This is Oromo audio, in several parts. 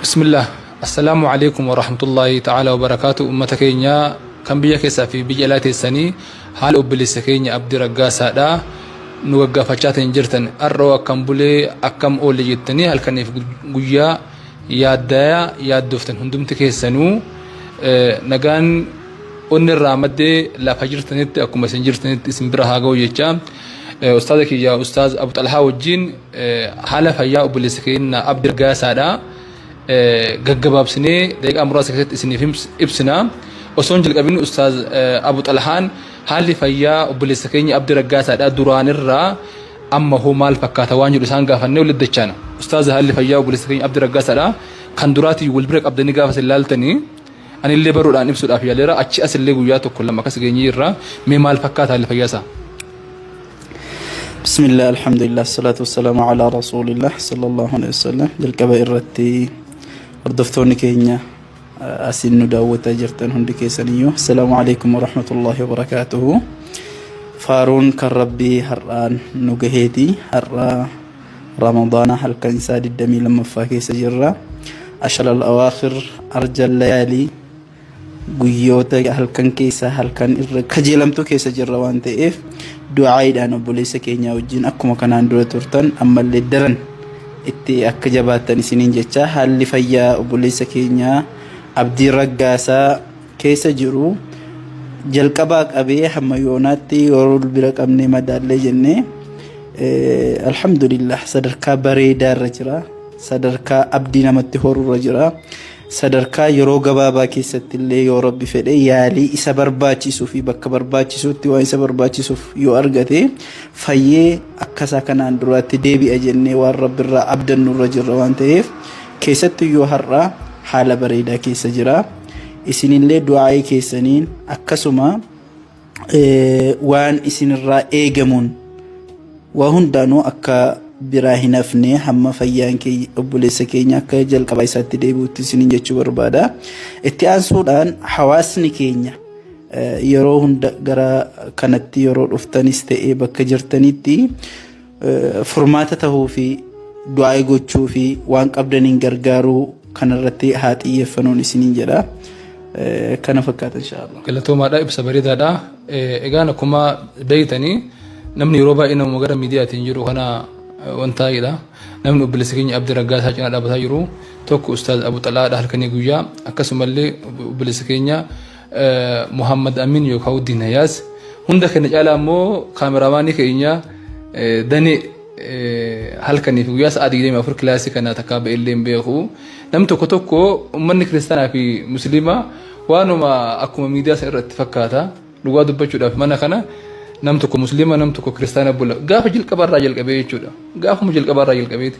بسم الله. السلام عليكم ورحمة الله تعالى وبركاته. أمة كينيا كم بيا كيسا في بيجلات السني حال أبليس كينيا أبدي رجاس هذا نوقف فجأة جرتن الروا كم بلي أكم أول جتني هل كان في جويا يا دايا يا دفتن هندم تكيسنو نجان أن الرامدة لا فجرتنت أكم مسنجرتنت اسم برها جويا أستاذك يا أستاذ أبو طلحة والجين حالة فيا أبليس كينيا أبدي رجاس هذا gaggababsinee daqiiqaa muraasa keessatti isiniif ibsina. Osoo hin jalqabin Ustaaz Abu Xalhaan haalli fayyaa obboleessa keenya Abdii Raggaasaadha duraanirraa amma hoo maal fakkaata waan jedhu isaan gaafannee walitti dachaana. Ustaaz haalli fayyaa obboleessa keenya Abdii Raggaasaadha kan duraatii wal bira qabdanii gaafa isin ilaaltanii anillee baruudhaan ibsuudhaaf yaaleera achi asillee guyyaa tokko lama akkas geenyee irraa mee maal fakkaata haalli fayyaa isaa? بسم الله الحمد لله الصلاة والسلام على رسول الله صلى الله عليه وسلم جلقبا إرتي وردفتوني كينيا أسن داوة جرتن هندي كيسانيو السلام عليكم ورحمة الله وبركاته فارون كربي هران نجهيتي هرا رمضان هل كان ساد الدمي لما فاكي سجرة أشل الأواخر أرجى الليالي guyyoota halkan keessa halkan irra kajeelamtu keessa jirra waan ta'eef du'aaidhaan obboleessa keenya wajjin akkuma kanaan dura turtan ammallee daran itti akka jabaatan isiniin jecha haalli fayyaa obboleessa keenya Abdii Raggaasaa keessa jiru jalqabaa qabee hamma yoonaatti yeroo bira qabnee madaallee jennee alhamdulillah sadarkaa bareedaa irra jira, sadarkaa abdii namatti horurra jira. sadarkaa yeroo gabaabaa keessatti illee yoo rabbi fedhe yaalii isa barbaachisuu fi bakka barbaachisuutti waan isa barbaachisuuf yoo argate fayyee akkasaa kanaan duraatti deebi'a jennee waan rabbirraa abdannurra jirra waan ta'eef keessatti yoo har'a haala bareedaa keessa jira. Isinillee du'aa'ii keessaniin akkasuma waan isinirraa eegamuun waa hundaanuu akka biraa hin hafne hamma fayyaan obboleessa keenya akka jalqabaa isaatti deebi'utti isiniin jechuu barbaada. Itti aansuudhaan hawaasni keenya yeroo hunda gara kanatti yeroo dhuftanis ta'ee bakka jirtanitti furmaata tahuu fi du'aa gochuu fi waan qabdaniin gargaaruu kanarratti haa xiyyeeffannoon isiniin jedha. Kana fakkaata inshaallah. Galatoomaadha ibsa bareedaadha. Egaan akkuma beeytanii namni yeroo baay'ee nama gara miidiyaatiin jiru kana wantaayidha. Namni obboleessa keenya Abdii Raggaasaa cinaa dhaabbataa jiru tokko Ustaaz Abu Xalhaadha halkanii guyyaa akkasumallee obboleessa keenya Muhammad Amin yookaan Uddin Hayaas hunda keenya caalaa immoo kaameraamaanii keenya danee halkanii fi guyyaa sa'aatii 24 kilaasii kana takkaa ba'ellee hin beeku. Namni tokko tokko uummanni kiristaanaa fi musliimaa waanuma akkuma miidiyaa sana irratti fakkaata dhugaa dubbachuudhaaf mana kana nam tokko muslima nam tokko kiristaana bula gaafa jalqabarraa jalqabee jechuudha. Gaafuma jalqabarraa jalqabeeti.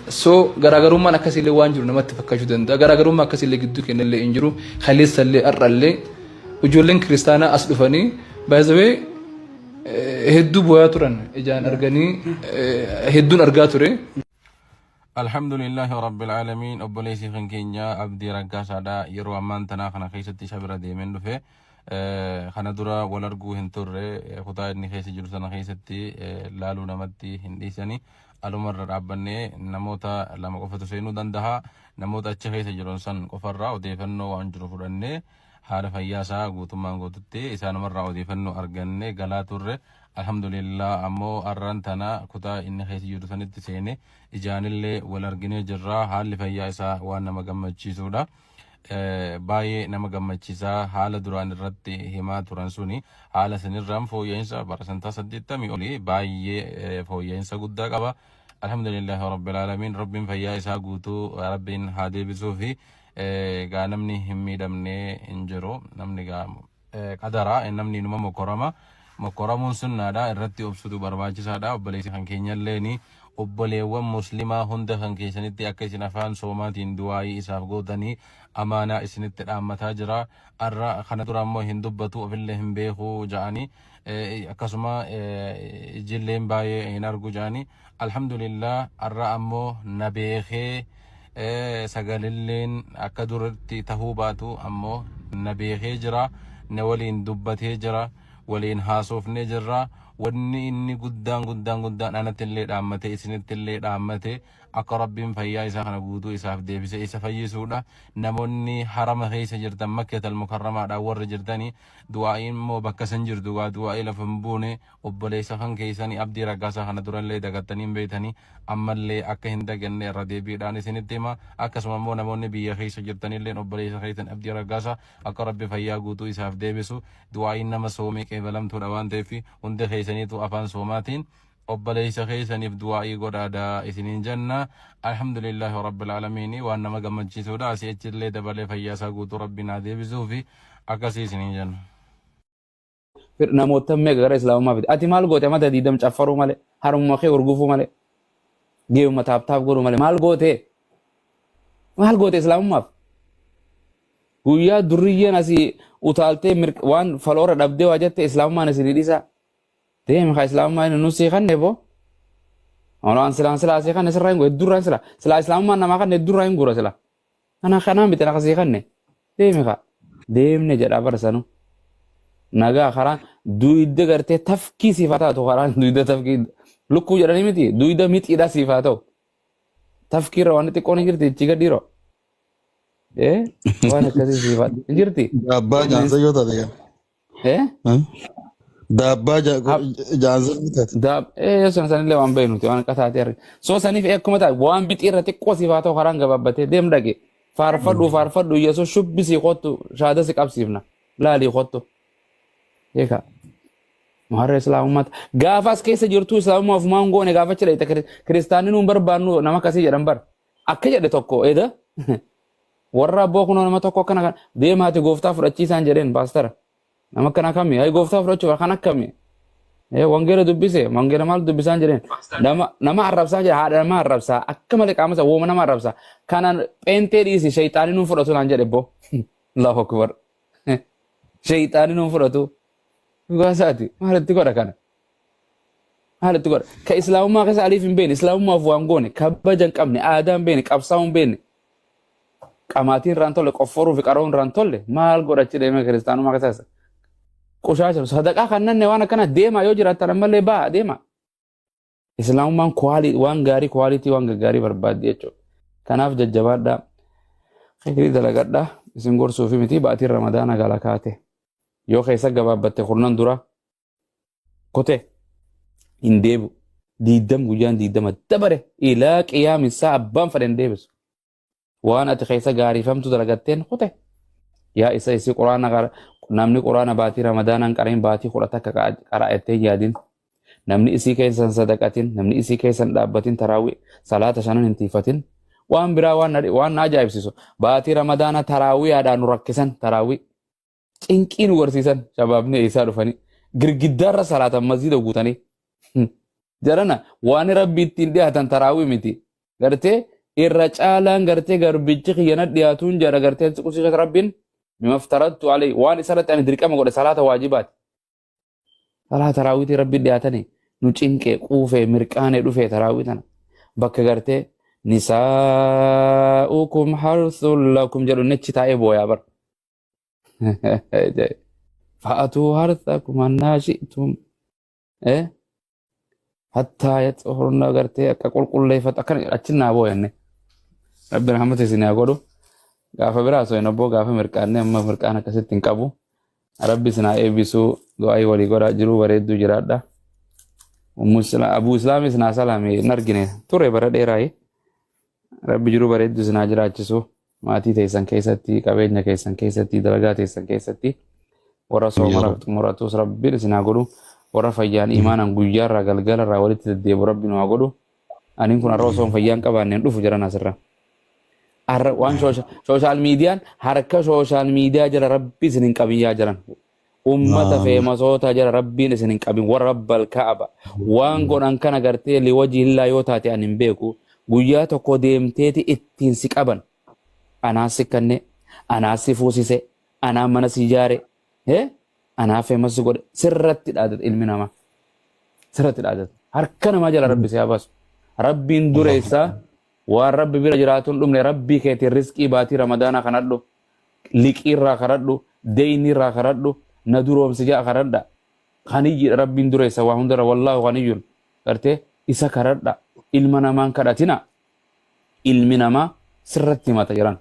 So garaagarummaan akkasiillee waan jiru namatti fakkaachuu danda'a. Garaagarummaa akkasiillee gidduu kennallee hin jiru. Kaleessallee har'allee ijoolleen kiristaanaa as dhufanii baay'ee hedduu boo'aa turan ijaan arganii hedduun argaa ture. Alhamdulillahi rabbil alamin obboleessi kan keenya Abdii Raggaasaadha yeroo ammaan tanaa kana keessatti shabira deemeen dhufe. Kana dura wal arguu hin turre kutaa inni keessa jiru sana keessatti laaluu namatti hin dhiisanii alumarra dhaabbannee namoota lama qofatu seenuu danda'a. Namoota achi keessa jiran san qofarraa odeeffannoo waan jiru fudhannee haala fayyaasaa guutummaan guututti isaanumarraa odeeffannoo argannee galaa turre. Alhamdulillah ammoo arran tana kutaa inni keessa jiru sanitti seene ijaanillee wal arginee jirra. Haalli fayyaa isaa waan nama gammachiisudha. Baay'ee nama gammachiisaa haala duraan irratti himaa turan suni haala sanirraan fooyya'insa barasantaa 80 olii baay'ee fooyya'insa guddaa qaba. Alhamdulillahi rabbil alamin rabbiin fayyaa isaa guutuu rabbiin haa deebisuu fi gaa namni hin miidhamne hin jiru. Namni gaa qadara namni numa mokoramuun sunnaadha irratti obsutu barbaachisaadha. Obboleessi kan keenyallee obboleewwan muslimaa hunda kan keessanitti akka isin afaan soomaatiin du'aayii isaaf gootanii amaanaa isinitti dhaammataa jira. Arra kana dura ammoo hin dubbatu ofillee hin beeku ja'anii akkasuma ijilleen baay'ee hin argu ja'anii alhamdulillah arra ammoo na beekee sagalilleen akka duratti tahuu baatu ammoo na beekee jira, na waliin dubbatee jira, waliin haasofnee jirra. wanni inni guddaan anatti illee dhaammate isinitti illee dhaammate akka rabbiin fayyaa isaa kana guutuu isaaf deebise isa fayyisuudha. Namoonni harama keessa jirtan Makkatal Mukarramaadhaan warra jirtanii du'aa'iin immoo bakka san jirtu du'aa'ii lafa hin buune obboleessa kan keessanii Abdii Raggaasaa kana durallee dagattanii hin beektanii ammallee akka hin daganne irra deebiidhaan isinitti hima. Akkasuma immoo namoonni biyya keessa jirtanillee obboleessa keessan Abdii Raggaasaa akka rabbi fayyaa guutuu isaaf deebisu du'aa'iin nama soomee qeebalamtuudha waan ta'eef hundi keessaniitu afaan soomaatiin obboleessa keessaniif du'aa'ii godhaadaa isiniin jenna. Alhamdulillahi rabbil aalamiin waan nama gammachiisuudha. Asii achillee dabalee fayyaa isaa guutuu rabbi naa deebisuu fi akkasii isiniin jenna. Namoota meeqa gara islaamummaa fide ati maal goote mata diidam caffaruu malee harummaa kee urgufuu malee geemma taaptaaf godhuu malee maal goote islaamummaaf guyyaa durriyyeen asii utaaltee waan faloora dhabdee waa jette islaamummaan isinii dhiisaa deemi kaa islaamummaan nu sii kanne boo waan silaa sii kanne sirraa hin gure heddurraa silaa islaamummaan namaa kanne heddurraa hin gura silaa kanaan bitan akka sii kanne deemi kaa deemne jedhaa barsanu nagaa karaan duyda gartee tafkii siifaa taatu karaan duyda tafkii lukkuu jedhanii miti duyda mixiidhaa siifaa ta'u tafkiirra waan xiqqoon hin jirti ichi gadhiiroo waan akkasii siifaa hin jirti. Daabbaa jaansa yoo taate daabbaa jaansa yoo taate sanillee waan beeknuti waan akka taatee argina soo saniif akkuma taate waan bixiirra xiqqoo siifaa ta'u karaan gabaabbatee deem dhaqe faarfadhu yesuus shubbisii qottu shaada si qabsiifna laalii qottu. Eka maharra islaamummaata gaafas keessa jirtu islaamummaa ofumaan goone gaafa cidha kiristaaniin hin barbaannu nama akkasii jedhan bar akka jedhe tokko eeda warra abboo kunoo nama tokko akkana kan deemaati gooftaa fudhachiisaan jedheen paastara nama akkana kamii hay gooftaa fudhachuu kan akkamii wangeela dubbise wangeela maal dubbisaan jedheen nama arrabsaa jedha haadha nama arrabsaa akka malee qaamasa wooma nama arrabsaa kanaan pheenxee dhiisi shayxaaniin hin fudhatu naan jedhe boo Allahu akbar shayxaaniin hin fudhatu. Gaasaati maalitti godha kana maalitti godha ka islaamummaa keessa aliif hin beekne islaamummaaf waan goone kabaja hin qabne aadaa hin beekne qabsaa'uu hin beekne qamaatiin irraan tolle qofforuu fi qaroon irraan tolle maal godhachi deemee kiristaanummaa keessa qushaasha sadaqaa kannanne waan akkana deemaa yoo jiraattan ammallee baa deema islaamummaan waan gaarii kwaalitii waan gaggaarii barbaaddi jechuudha kanaaf jajjabaadhaa khayrii dalagadhaa isin gorsuufi miti baatiin ramadaana gala kaate. Yoo keessa gabaabbatte kurnan dura kote hin deebu diidam guyyaan diidama dabare ilaa qiyaamisaa abbaan fadhan deebisu waan ati keessa gaariifamtu dalagatteen kote yaa isa isii quraana namni quraana baatii ramadaanaan qareen baatii 10 akka qara'attee yaadin namni isii keessan sadaqatin namni isii keessan dhaabbatin taraawii salaata 5 hin tiifatin waan biraa waan ajaa'ibsiisu baatii ramadaana taraawiyaadhaan nu rakkisan taraawii cinqii nu garsiisan shabaabni isaa dhufanii girgiddaarra salaatan masjiida guutanii jarana waan rabbi ittiin dhiyaatan taraawii miti gartee irra caalaan gartee garbichi kiyyana dhiyaatuun jara gartee qusiisat rabbiin mimaftarattu alai waan isarratti ani dirqama godhe salaata waajibaati salaata taraawwiitii rabbi dhiyaatanii nu cinqee quufee mirqaanee dhufee taraawwii tana bakka gartee nisaa'ukum harthun lakum jedhu nechi taa'ee booyaa bara. فأتوا حرثكم أن شئتم حتى يطهرن غرتي كقول لي فتكن أتشنا أبو يعني ربنا رحمة سيني أقوله غافة براسو ينبو غافة مركانة أما مركانة كسيت تنكبو ربي سنا إبسو دعاء ولي غرا جرو وريد جرادا ومسلم أبو إسلامي سنا سلامي نرجني توري برد إيراي ربي جرو وريد سنا جراتشسو maatii teessan keessatti qabeenya keessan keessatti dalagaa teessan keessatti warra soomara muratus rabbiin isin haa godhu warra fayyaan imaanaan guyyaarraa galgalarraa walitti deddeebu rabbiin haa godhu aniin kun har'a osoo fayyaan qabaanneen dhufu jiran asirra waan sooshaal miidiyaan harka sooshaal miidiyaa jala rabbi isin hin qabiyyaa jiran ummata feemasoota jala rabbiin isin hin qabin warra rabbal ka'aba waan godhan kana gartee liwajii illaa yoo taate ani hin beeku guyyaa tokko deemteeti ittiin si qaban anaa si kanne anaa si fuusise anaa mana si ijaare anaa feemas godhe sirratti dhaadata ilmi namaa sirratti dhaadata harka namaa jala rabbi si baasu rabbiin dureessaa waan rabbi bira jiraatuun dhumne rabbii keetiin riskii baatii ramadaanaa kanadhu liqiirraa kanadhu deeyniirraa kanadhu na duroomsi jaa kanadha kaniyyi rabbiin dureessa waa hundarra wallaahu kaniyyun gartee isa kanadha ilma namaan kadhatina ilmi namaa sirratti himata jiran.